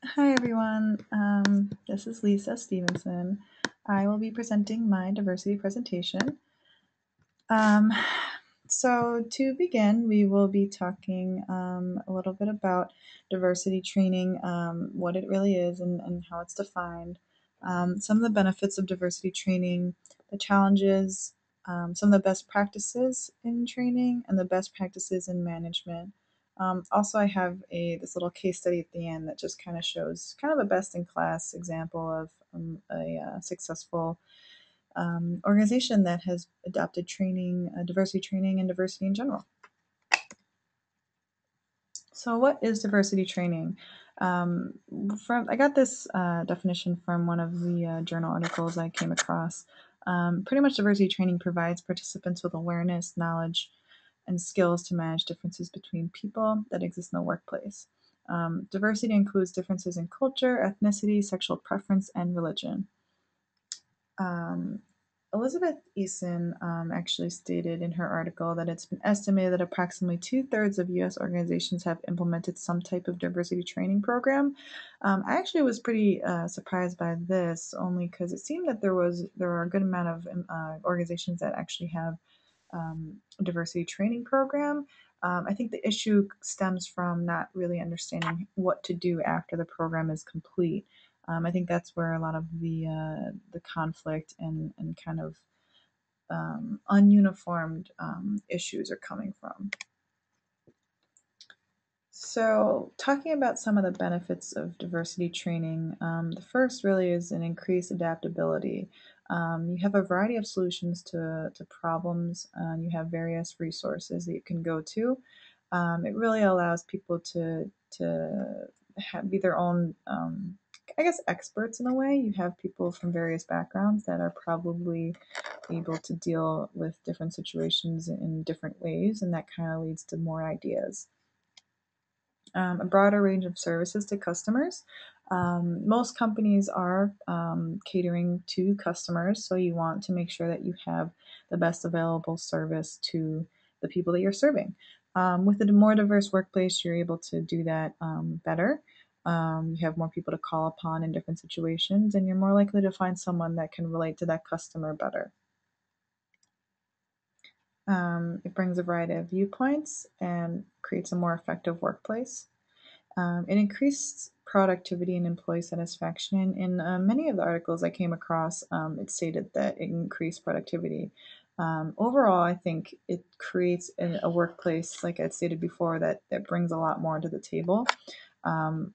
Hi everyone, this is Lisa Stevenson. I will be presenting my diversity presentation. Um, so to begin, we will be talking a little bit about diversity training, what it really is and how it's defined, some of the benefits of diversity training, the challenges, some of the best practices in training, and the best practices in management. Also, I have this little case study at the end that just kind of shows kind of a best-in-class example of a successful organization that has adopted training, diversity and diversity in general. So, what is diversity training? I got this definition from one of the journal articles I came across. Pretty much, diversity training provides participants with awareness, knowledge, and skills to manage differences between people that exist in the workplace. Diversity includes differences in culture, ethnicity, sexual preference, and religion. Um, Elizabeth Eason actually stated in her article that it's been estimated that approximately two-thirds of U.S. organizations have implemented some type of diversity training program. I actually was pretty surprised by this, only because it seemed that there are a good amount of organizations that actually have a diversity training program. I think the issue stems from not really understanding what to do after the program is complete. I think that's where a lot of the conflict and kind of ununiformed issues are coming from. So, talking about some of the benefits of diversity training, the first really is an increased adaptability. You have a variety of solutions to problems, you have various resources that you can go to. It really allows people to be their own, I guess, experts in a way. You have people from various backgrounds that are probably able to deal with different situations in different ways, and that kind of leads to more ideas. A broader range of services to customers. Most companies are catering to customers, so you want to make sure that you have the best available service to the people that you're serving. With a more diverse workplace, you're able to do that better. You have more people to call upon in different situations, and you're more likely to find someone that can relate to that customer better. It brings a variety of viewpoints and creates a more effective workplace. It increased productivity and employee satisfaction. In many of the articles I came across, it stated that it increased productivity. Overall, I think it creates a workplace, like I stated before, that brings a lot more to the table.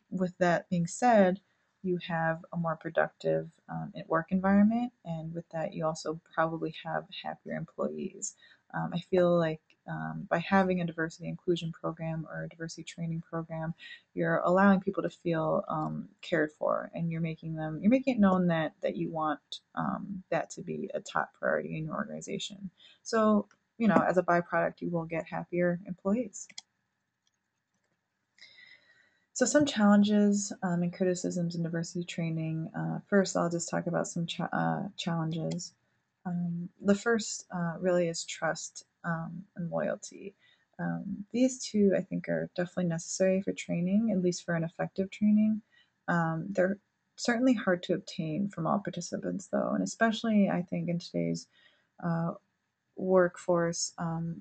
With that being said, you have a more productive work environment, and with that, you also probably have happier employees. I feel like by having a diversity inclusion program or a diversity training program, you're allowing people to feel cared for, and you're making it known that you want that to be a top priority in your organization. So, as a byproduct, you will get happier employees. So, some challenges and criticisms in diversity training. First, I'll just talk about some challenges. The first really is trust and loyalty. These two, I think, are definitely necessary for training, at least for an effective training. They're certainly hard to obtain from all participants, though, and especially, I think, in today's uh, workforce,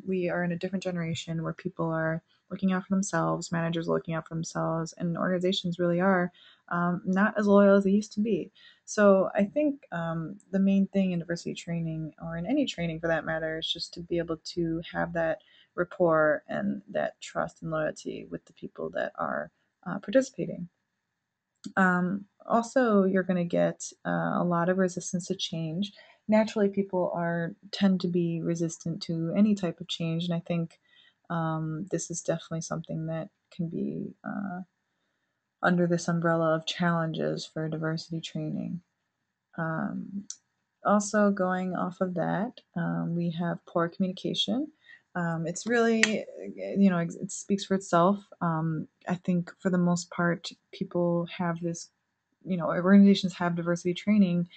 we are in a different generation where people are looking out for themselves, managers are looking out for themselves, and organizations really are not as loyal as they used to be. So I think the main thing in diversity training, or in any training for that matter, is just to be able to have that rapport and that trust and loyalty with the people that are participating. Also, you're going to get a lot of resistance to change. Naturally, people tend to be resistant to any type of change, and I think this is definitely something that can be under this umbrella of challenges for diversity training. Um, Also, going off of that, we have poor communication. It's really, it speaks for itself. I think for the most part, people have this, organizations have diversity training,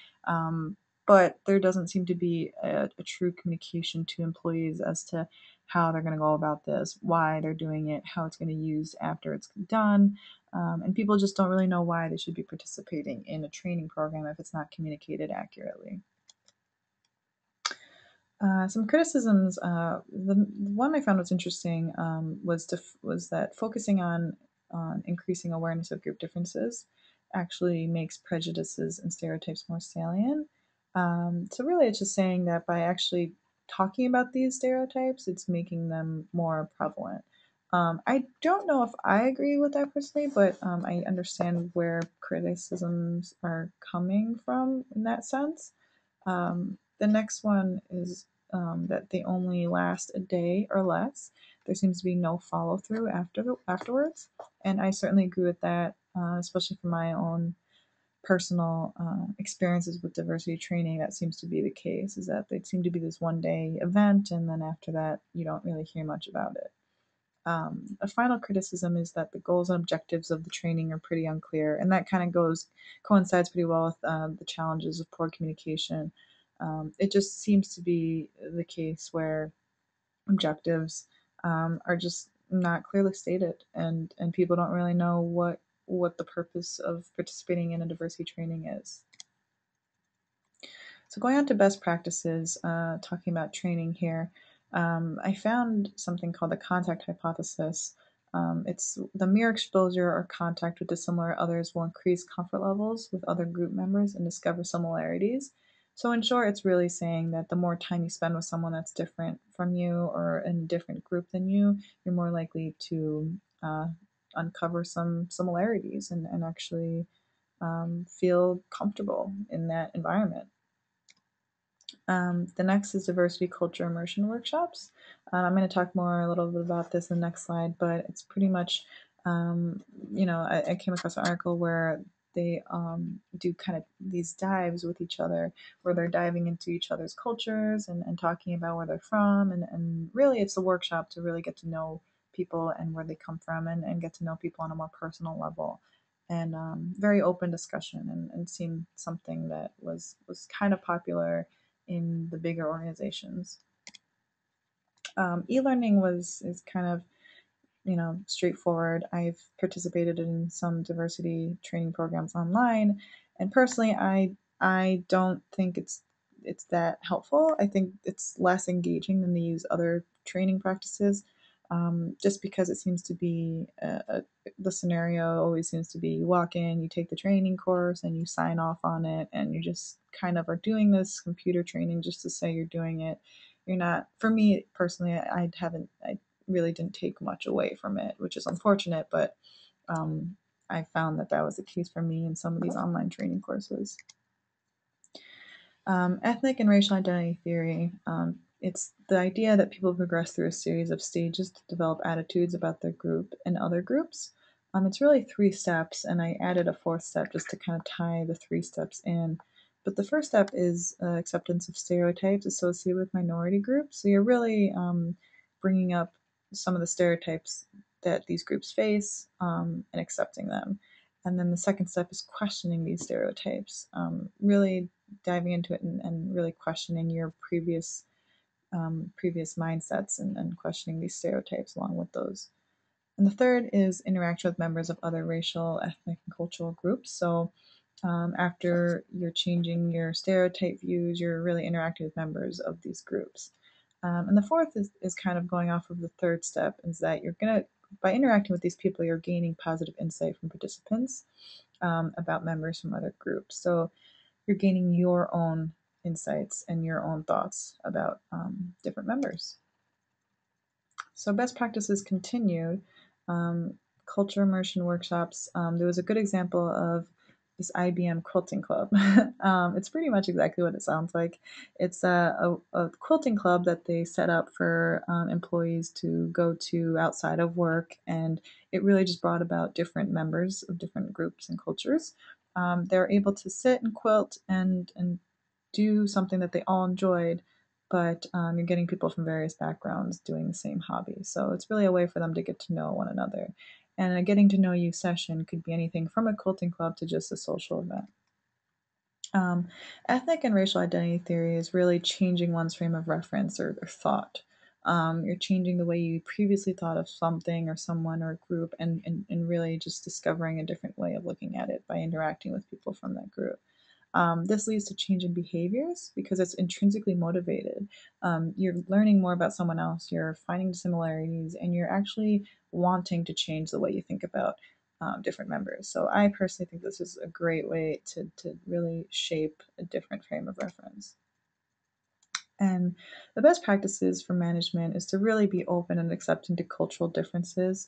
but there doesn't seem to be a true communication to employees as to how they're going to go about this, why they're doing it, how it's going to be used after it's done. And people just don't really know why they should be participating in a training program if it's not communicated accurately. Some criticisms. The one I found was interesting was that focusing on increasing awareness of group differences actually makes prejudices and stereotypes more salient. So really, it's just saying that by actually talking about these stereotypes, it's making them more prevalent. I don't know if I agree with that personally, but I understand where criticisms are coming from in that sense. The next one is that they only last a day or less. There seems to be no follow through afterwards, and I certainly agree with that, especially from my own personal experiences with diversity training. That seems to be the case. Is that they seem to be this one day event, and then after that, you don't really hear much about it. A final criticism is that the goals and objectives of the training are pretty unclear, and that kind of coincides pretty well with the challenges of poor communication. It just seems to be the case where objectives are just not clearly stated, and people don't really know what the purpose of participating in a diversity training is. So going on to best practices, talking about training here, I found something called the contact hypothesis. It's the mere exposure or contact with dissimilar others will increase comfort levels with other group members and discover similarities. So in short, it's really saying that the more time you spend with someone that's different from you or in a different group than you're more likely to uncover some similarities and actually feel comfortable in that environment. The next is diversity, culture, immersion workshops. I'm going to talk more a little bit about this in the next slide, but it's pretty much, um, I came across an article where they do kind of these dives with each other, where they're diving into each other's cultures and talking about where they're from. And really, it's a workshop to really get to know people and where they come from and get to know people on a more personal level. And very open discussion and seemed something that was kind of popular in the bigger organizations. E-learning is kind of straightforward. I've participated in some diversity training programs online, and personally, I don't think it's that helpful. I think it's less engaging than they use other training practices. Just because it seems to be the scenario always seems to be you walk in, you take the training course, and you sign off on it, and you just kind of are doing this computer training just to say you're doing it. You're not. For me personally, I really didn't take much away from it, which is unfortunate, but I found that was the case for me in some of these online training courses. Ethnic and racial identity theory. It's the idea that people progress through a series of stages to develop attitudes about their group and other groups. It's really 3 steps, and I added a 4th step just to kind of tie the 3 steps in. But the first step is acceptance of stereotypes associated with minority groups. So you're really bringing up some of the stereotypes that these groups face and accepting them. And then the second step is questioning these stereotypes, really diving into it and really questioning your previous mindsets and questioning these stereotypes along with those. And the third is interaction with members of other racial, ethnic, and cultural groups. So after you're changing your stereotype views, you're really interacting with members of these groups. And the fourth is kind of going off of the third step, is that by interacting with these people, you're gaining positive insight from participants about members from other groups. So you're gaining your own insights and your own thoughts about different members. So best practices continued. Um, Culture immersion workshops. There was a good example of this IBM quilting club. It's pretty much exactly what it sounds like. It's a quilting club that they set up for employees to go to outside of work, and it really just brought about different members of different groups and cultures. They're able to sit and quilt and do something that they all enjoyed, but you're getting people from various backgrounds doing the same hobby. So it's really a way for them to get to know one another. And a getting to know you session could be anything from a quilting club to just a social event. Ethnic and racial identity theory is really changing one's frame of reference or thought. You're changing the way you previously thought of something or someone or a group, and really just discovering a different way of looking at it by interacting with people from that group. This leads to change in behaviors because it's intrinsically motivated. You're learning more about someone else, you're finding similarities, and you're actually wanting to change the way you think about different members. So I personally think this is a great way to really shape a different frame of reference. And the best practices for management is to really be open and accepting to cultural differences.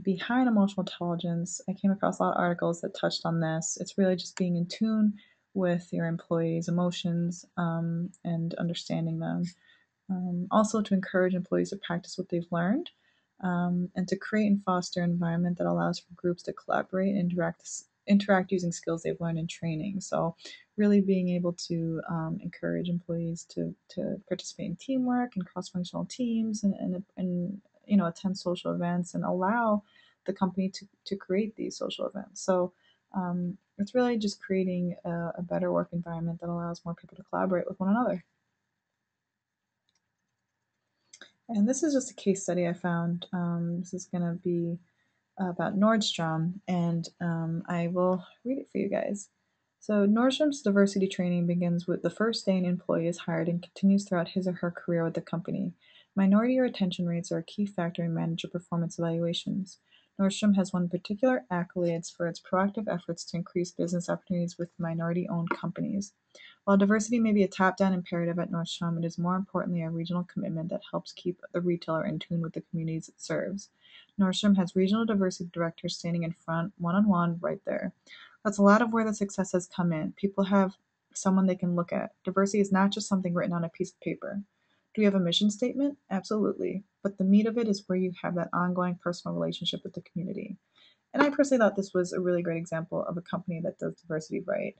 Behind emotional intelligence, I came across a lot of articles that touched on this. It's really just being in tune with your employees' emotions and understanding them. Also, to encourage employees to practice what they've learned and to create and foster an environment that allows for groups to collaborate and interact using skills they've learned in training. So, really being able to encourage employees to participate in teamwork and cross-functional teams and attend social events and allow the company to create these social events. So it's really just creating a better work environment that allows more people to collaborate with one another. And this is just a case study I found. This is going to be about Nordstrom, and I will read it for you guys. So, Nordstrom's diversity training begins with the first day an employee is hired and continues throughout his or her career with the company. Minority retention rates are a key factor in manager performance evaluations. Nordstrom has won particular accolades for its proactive efforts to increase business opportunities with minority owned companies. While diversity may be a top down imperative at Nordstrom, it is more importantly a regional commitment that helps keep the retailer in tune with the communities it serves. Nordstrom has regional diversity directors standing in front, one on one, right there. That's a lot of where the success has come in. People have someone they can look at. Diversity is not just something written on a piece of paper. Do we have a mission statement? Absolutely. But the meat of it is where you have that ongoing personal relationship with the community. And I personally thought this was a really great example of a company that does diversity right.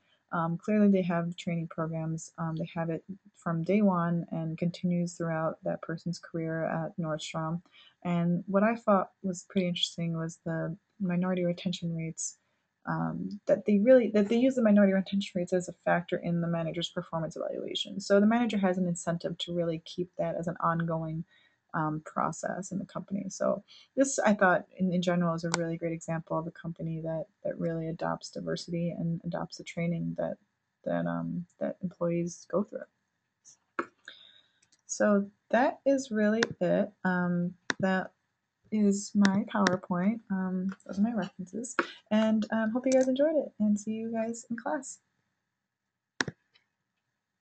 Clearly, they have training programs. They have it from day one and continues throughout that person's career at Nordstrom. And what I thought was pretty interesting was the minority retention rates. That they use the minority retention rates as a factor in the manager's performance evaluation. So the manager has an incentive to really keep that as an ongoing process in the company. So this, I thought, in general, is a really great example of a company that really adopts diversity and adopts the training that employees go through. So that is really it. That is my PowerPoint. Those are my references, and hope you guys enjoyed it. And see you guys in class.